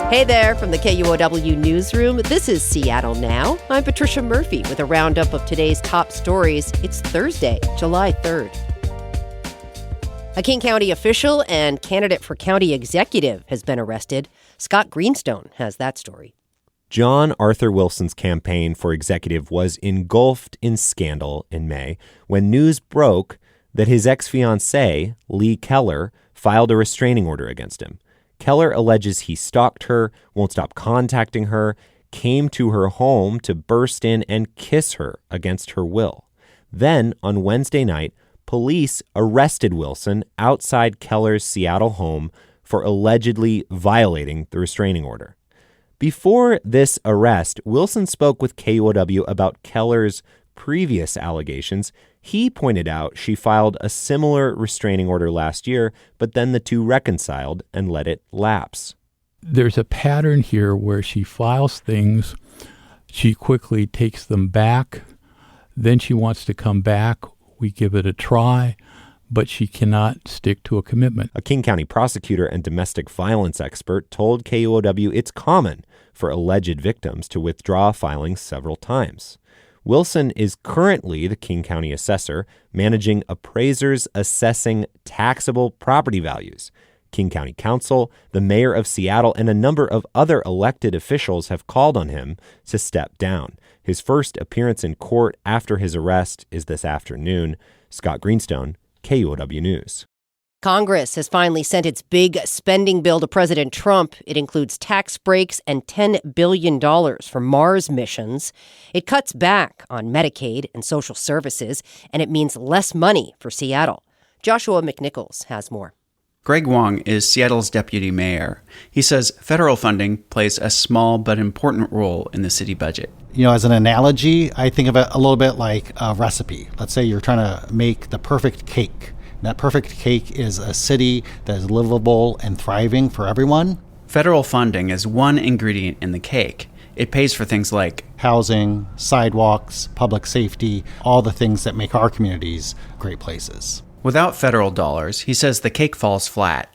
Hey there from the KUOW newsroom. This is Seattle Now. I'm Patricia Murphy with a roundup of today's top stories. It's Thursday, July 3rd. A King County official and candidate for county executive has been arrested. Scott Greenstone has that story. John Arthur Wilson's campaign for executive was engulfed in scandal in May when news broke that his ex-fiancée, Lee Keller, filed a restraining order against him. Keller alleges he stalked her, won't stop contacting her, came to her home to burst in and kiss her against her will. Then, on Wednesday night, police arrested Wilson outside Keller's Seattle home for allegedly violating the restraining order. Before this arrest, Wilson spoke with KUOW about Keller's previous allegations. He pointed out she filed a similar restraining order last year, but then the two reconciled and let it lapse. There's a pattern here where she files things, she quickly takes them back, then she wants to come back, we give it a try, but she cannot stick to a commitment. A King County prosecutor and domestic violence expert told KUOW it's common for alleged victims to withdraw filings several times. Wilson is currently the King County assessor, managing appraisers assessing taxable property values. King County Council, the mayor of Seattle, and a number of other elected officials have called on him to step down. His first appearance in court after his arrest is this afternoon. Scott Greenstone, KUOW News. Congress has finally sent its big spending bill to President Trump. It includes tax breaks and $10 billion for Mars missions. It cuts back on Medicaid and social services, and it means less money for Seattle. Joshua McNichols has more. Greg Wong is Seattle's deputy mayor. He says federal funding plays a small but important role in the city budget. As an analogy, I think of it a little bit like a recipe. Let's say you're trying to make the perfect cake. That perfect cake is a city that is livable and thriving for everyone. Federal funding is one ingredient in the cake. It pays for things like housing, sidewalks, public safety, all the things that make our communities great places. Without federal dollars, he says the cake falls flat.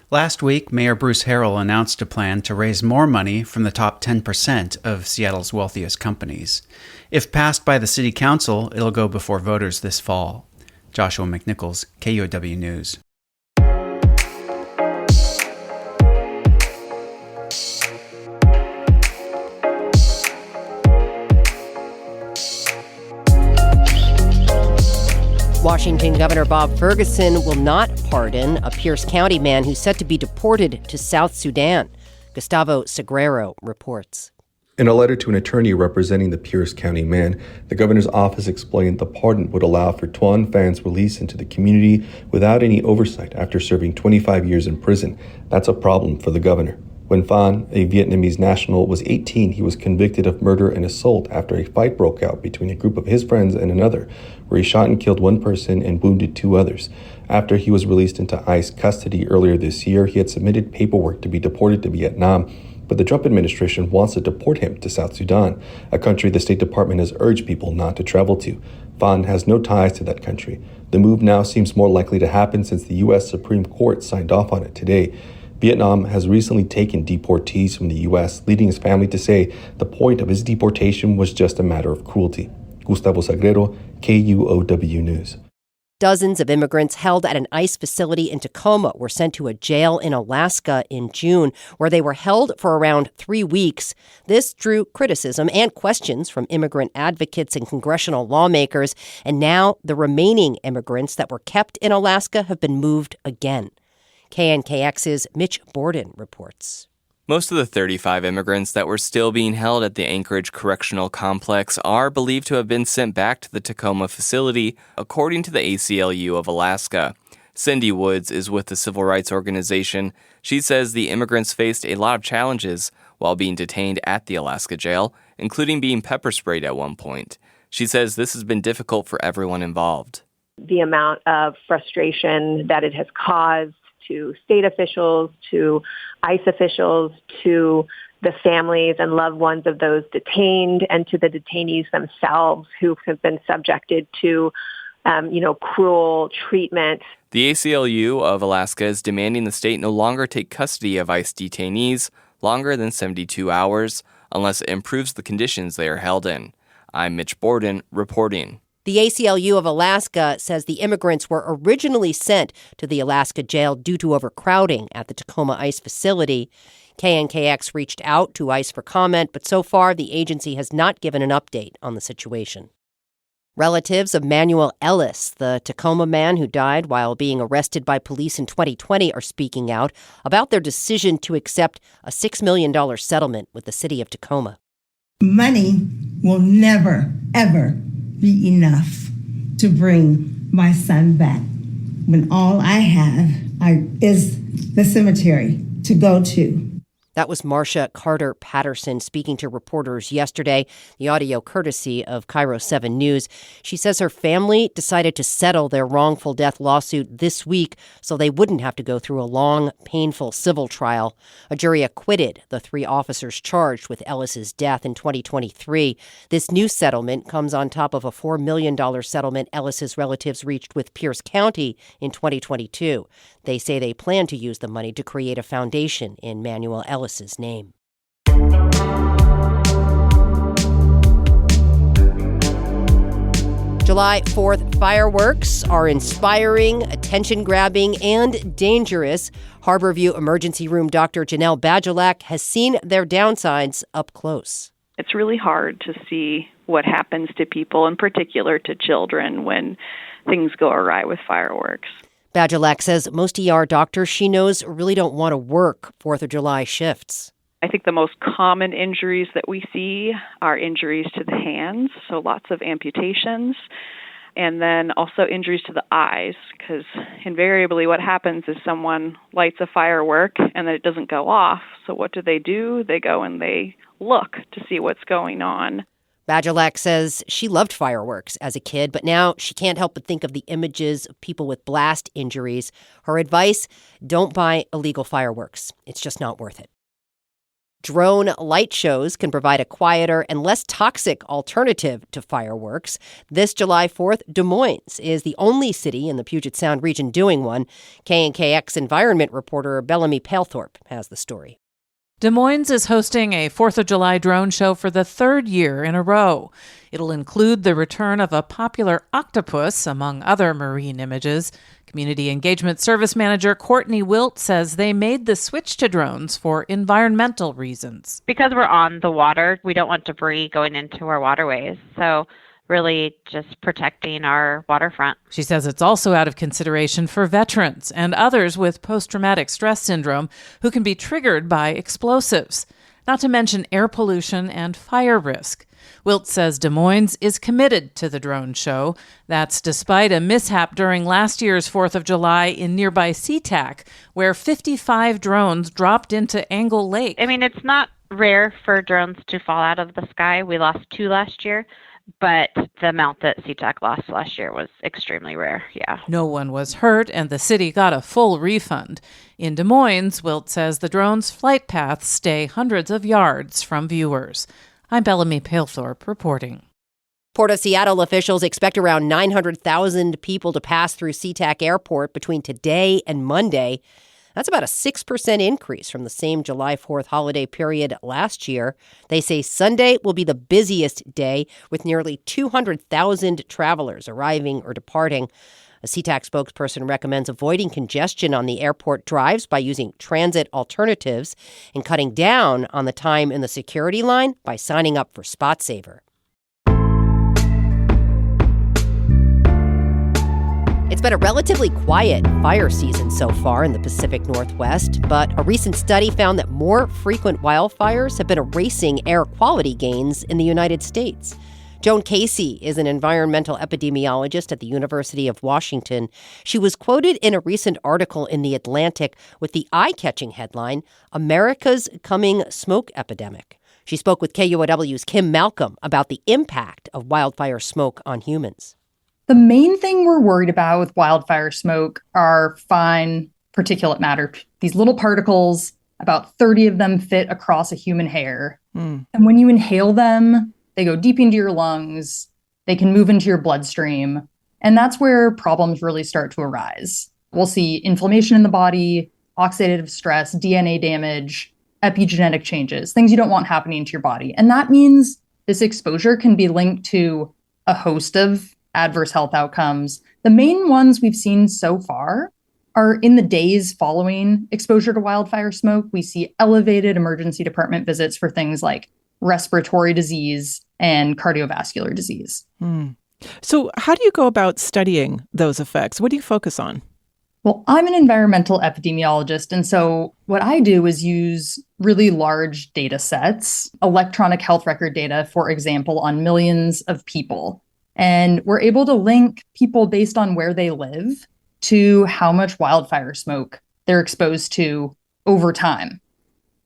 Last week, Mayor Bruce Harrell announced a plan to raise more money from the top 10% of Seattle's wealthiest companies. If passed by the city council, it'll go before voters this fall. Joshua McNichols, KUOW News. Washington Governor Bob Ferguson will not pardon a Pierce County man who's set to be deported to South Sudan. Gustavo Segrero reports. In a letter to an attorney representing the Pierce County man, the governor's office explained the pardon would allow for Tuan Phan's release into the community without any oversight after serving 25 years in prison. That's a problem for the governor. When Phan, a Vietnamese national, was 18, he was convicted of murder and assault after a fight broke out between a group of his friends and another, where he shot and killed one person and wounded two others. After he was released into ICE custody earlier this year, he had submitted paperwork to be deported to Vietnam, but the Trump administration wants to deport him to South Sudan, a country the State Department has urged people not to travel to. Phan has no ties to that country. The move now seems more likely to happen since the U.S. Supreme Court signed off on it today. Vietnam has recently taken deportees from the U.S., leading his family to say the point of his deportation was just a matter of cruelty. Gustavo Segrero, KUOW News. Dozens of immigrants held at an ICE facility in Tacoma were sent to a jail in Alaska in June, where they were held for around 3 weeks. This drew criticism and questions from immigrant advocates and congressional lawmakers. And now the remaining immigrants that were kept in Alaska have been moved again. KNKX's Mitch Borden reports. Most of the 35 immigrants that were still being held at the Anchorage Correctional Complex are believed to have been sent back to the Tacoma facility, according to the ACLU of Alaska. Cindy Woods is with the civil rights organization. She says the immigrants faced a lot of challenges while being detained at the Alaska jail, including being pepper sprayed at one point. She says this has been difficult for everyone involved. The amount of frustration that it has caused to state officials, to ICE officials, to the families and loved ones of those detained, and to the detainees themselves who have been subjected to, cruel treatment. The ACLU of Alaska is demanding the state no longer take custody of ICE detainees. longer than 72 hours, unless it improves the conditions they are held in. I'm Mitch Borden reporting. The ACLU of Alaska says the immigrants were originally sent to the Alaska jail due to overcrowding at the Tacoma ICE facility. KNKX reached out to ICE for comment, but so far the agency has not given an update on the situation. Relatives of Manuel Ellis, the Tacoma man who died while being arrested by police in 2020, are speaking out about their decision to accept a $6 million settlement with the city of Tacoma. Money will never, ever be enough to bring my son back when all I have is the cemetery to go to. That was Marcia Carter Patterson speaking to reporters yesterday, the audio courtesy of Cairo 7 News. She says her family decided to settle their wrongful death lawsuit this week so they wouldn't have to go through a long, painful civil trial. A jury acquitted the 3 officers charged with Ellis's death in 2023. This new settlement comes on top of a $4 million settlement Ellis's relatives reached with Pierce County in 2022. They say they plan to use the money to create a foundation in Manuel Ellis's name. July 4th fireworks are inspiring, attention-grabbing, and dangerous. Harborview Emergency Room Dr. Janelle Badulak has seen their downsides up close. It's really hard to see what happens to people, in particular to children, when things go awry with fireworks. Badulak says most ER doctors she knows really don't want to work 4th of July shifts. I think the most common injuries that we see are injuries to the hands, so lots of amputations, and then also injuries to the eyes, because invariably what happens is someone lights a firework and then it doesn't go off. So what do? They go and they look to see what's going on. Badulak says she loved fireworks as a kid, but now she can't help but think of the images of people with blast injuries. Her advice, don't buy illegal fireworks. It's just not worth it. Drone light shows can provide a quieter and less toxic alternative to fireworks. This July 4th, Des Moines is the only city in the Puget Sound region doing one. KNKX environment reporter Bellamy Palethorpe has the story. Des Moines is hosting a 4th of July drone show for the 3rd year in a row. It'll include the return of a popular octopus, among other marine images. Community Engagement Service Manager Courtney Wilt says they made the switch to drones for environmental reasons. Because we're on the water, we don't want debris going into our waterways. So really just protecting our waterfront. She says it's also out of consideration for veterans and others with post-traumatic stress syndrome who can be triggered by explosives, not to mention air pollution and fire risk. Wilt says Des Moines is committed to the drone show. That's despite a mishap during last year's 4th of July in nearby SeaTac, where 55 drones dropped into Angle Lake. I mean, it's not rare for drones to fall out of the sky. We lost 2 last year. But the amount that SeaTac lost last year was extremely rare, yeah. No one was hurt, and the city got a full refund. In Des Moines, Wilt says the drone's flight paths stay hundreds of yards from viewers. I'm Bellamy Palethorpe reporting. Port of Seattle officials expect around 900,000 people to pass through SeaTac Airport between today and Monday. That's about a 6% increase from the same July 4th holiday period last year. They say Sunday will be the busiest day, with nearly 200,000 travelers arriving or departing. A SeaTac spokesperson recommends avoiding congestion on the airport drives by using transit alternatives and cutting down on the time in the security line by signing up for SpotSaver. It's been a relatively quiet fire season so far in the Pacific Northwest, but a recent study found that more frequent wildfires have been erasing air quality gains in the United States. Joan Casey is an environmental epidemiologist at the University of Washington. She was quoted in a recent article in The Atlantic with the eye-catching headline, "America's Coming Smoke Epidemic." She spoke with KUOW's Kim Malcolm about the impact of wildfire smoke on humans. The main thing we're worried about with wildfire smoke are fine particulate matter. These little particles, about 30 of them fit across a human hair. And when you inhale them, they go deep into your lungs. They can move into your bloodstream. And that's where problems really start to arise. We'll see inflammation in the body, oxidative stress, DNA damage, epigenetic changes, things you don't want happening to your body. And that means this exposure can be linked to a host of adverse health outcomes. The main ones we've seen so far are in the days following exposure to wildfire smoke. We see elevated emergency department visits for things like respiratory disease and cardiovascular disease. So how do you go about studying those effects? What do you focus on? Well, I'm an environmental epidemiologist, and so what I do is use really large data sets, electronic health record data, for example, on millions of people. And we're able to link people based on where they live to how much wildfire smoke they're exposed to over time.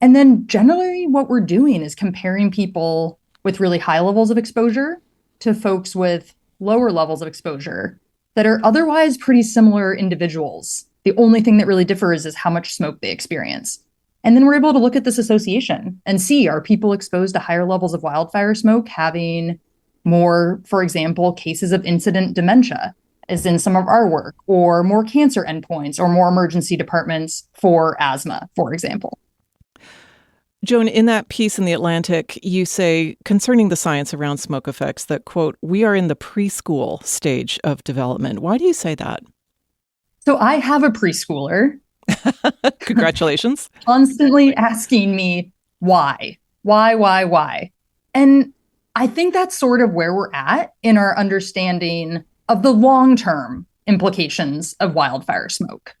And then generally what we're doing is comparing people with really high levels of exposure to folks with lower levels of exposure that are otherwise pretty similar individuals. The only thing that really differs is how much smoke they experience. And then we're able to look at this association and see, are people exposed to higher levels of wildfire smoke having more, for example, cases of incident dementia, as in some of our work, or more cancer endpoints, or more emergency departments for asthma, for example. Joan, in that piece in The Atlantic, you say, concerning the science around smoke effects, that, quote, we are in the preschool stage of development. Why do you say that? So I have a preschooler. Congratulations. Constantly asking me, why? And I think that's sort of where we're at in our understanding of the long-term implications of wildfire smoke.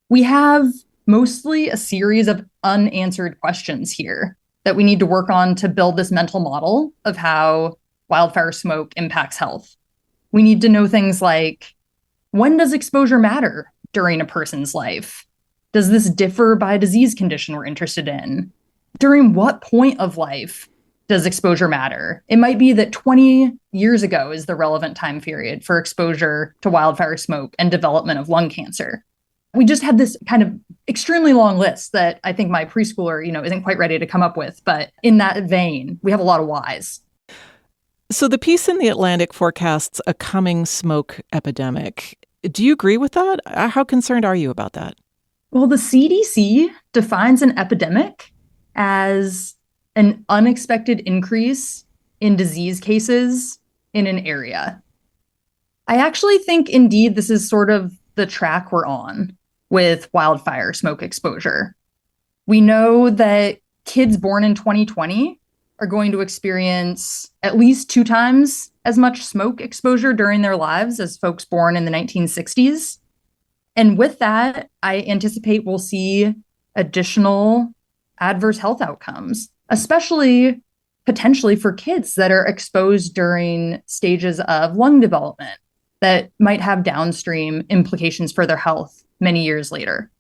We have mostly a series of unanswered questions here that we need to work on to build this mental model of how wildfire smoke impacts health. We need to know things like, when does exposure matter during a person's life? Does this differ by disease condition we're interested in? During what point of life does exposure matter? It might be that 20 years ago is the relevant time period for exposure to wildfire smoke and development of lung cancer. We just had this kind of extremely long list that I think my preschooler, isn't quite ready to come up with. But in that vein, we have a lot of whys. So the piece in The Atlantic forecasts a coming smoke epidemic. Do you agree with that? How concerned are you about that? Well, the CDC defines an epidemic as an unexpected increase in disease cases in an area. I actually think, indeed, this is sort of the track we're on with wildfire smoke exposure. We know that kids born in 2020 are going to experience at least 2 times as much smoke exposure during their lives as folks born in the 1960s. And with that, I anticipate we'll see additional adverse health outcomes, especially potentially for kids that are exposed during stages of lung development that might have downstream implications for their health many years later.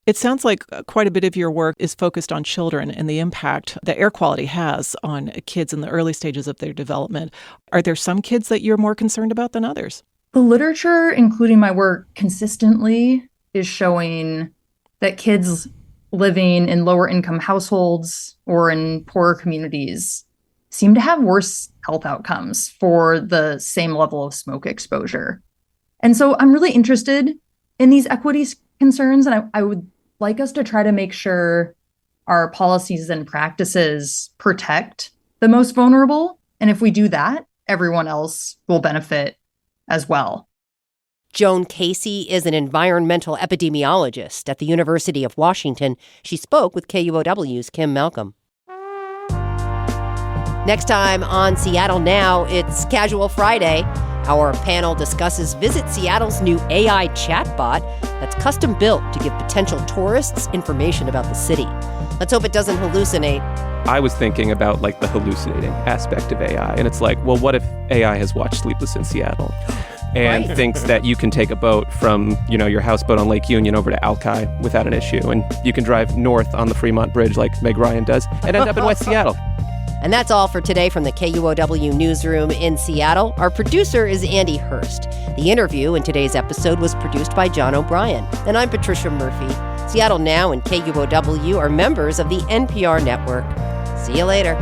It sounds like quite a bit of your work is focused on children and the impact that air quality has on kids in the early stages of their development. Are there some kids that you're more concerned about than others? The literature, including my work, consistently is showing that kids living in lower income households or in poorer communities seem to have worse health outcomes for the same level of smoke exposure. And so I'm really interested in these equity concerns, and I would like us to try to make sure our policies and practices protect the most vulnerable. And if we do that, everyone else will benefit as well. Joan Casey is an environmental epidemiologist at the University of Washington. She spoke with KUOW's Kim Malcolm. Next time on Seattle Now, it's Casual Friday. Our panel discusses Visit Seattle's new AI chatbot that's custom built to give potential tourists information about the city. Let's hope it doesn't hallucinate. I was thinking about the hallucinating aspect of AI. And it's like, well, what if AI has watched Sleepless in Seattle and thinks that you can take a boat from, your houseboat on Lake Union over to Alki without an issue. And you can drive north on the Fremont Bridge like Meg Ryan does and end up in West Seattle. And that's all for today from the KUOW Newsroom in Seattle. Our producer is Andy Hurst. The interview in today's episode was produced by John O'Brien. And I'm Patricia Murphy. Seattle Now and KUOW are members of the NPR network. See you later.